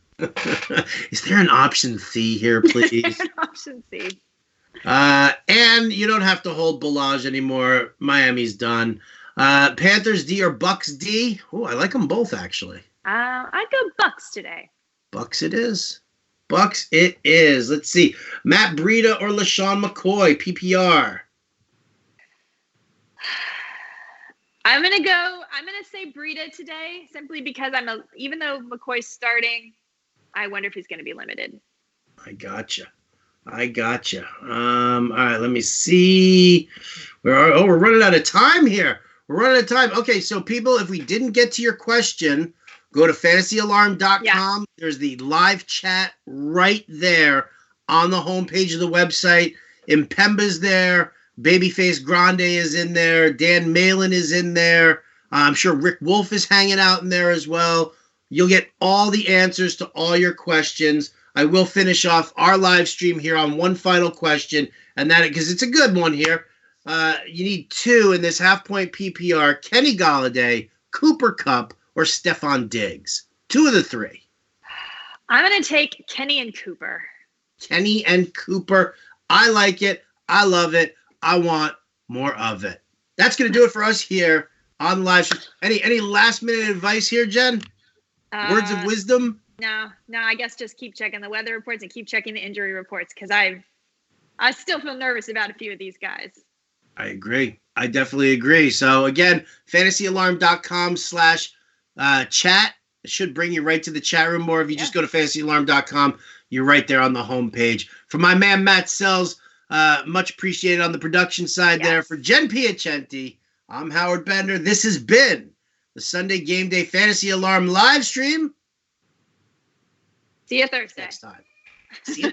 Is there an option C here, please? An option C. And you don't have to hold Balaj anymore. Miami's done. Panthers D or Bucks D? Oh, I like them both, actually. I'd go Bucks today. Bucks it is. Bucks it is. Let's see. Matt Breida or LaShawn McCoy, PPR? I'm gonna say Breida today, simply because even though McCoy's starting, I wonder if he's gonna be limited. I gotcha. All right, let me see. We're running out of time here. Okay, so people, if we didn't get to your question, go to fantasyalarm.com. Yeah. There's the live chat right there on the homepage of the website. Impemba's there. Babyface Grande is in there. Dan Malin is in there. I'm sure Rick Wolf is hanging out in there as well. You'll get all the answers to all your questions. I will finish off our live stream here on one final question, and that because it's a good one here. You need two in this half-point PPR: Kenny Golladay, Cooper Kupp, or Stephon Diggs. Two of the three. I'm going to take Kenny and Cooper. Kenny and Cooper. I like it. I love it. I want more of it. That's going to do it for us here on live. Any last minute advice here, Jen? Words of wisdom? No, I guess just keep checking the weather reports and keep checking the injury reports because I still feel nervous about a few of these guys. I agree. I definitely agree. So again, fantasyalarm.com/chat. It should bring you right to the chat room, or if you just go to fantasyalarm.com, you're right there on the homepage. For my man Matt Sells, much appreciated on the production side there. For Jen Piacenti, I'm Howard Bender. This has been the Sunday Game Day Fantasy Alarm live stream. See you Thursday. Next time. See you.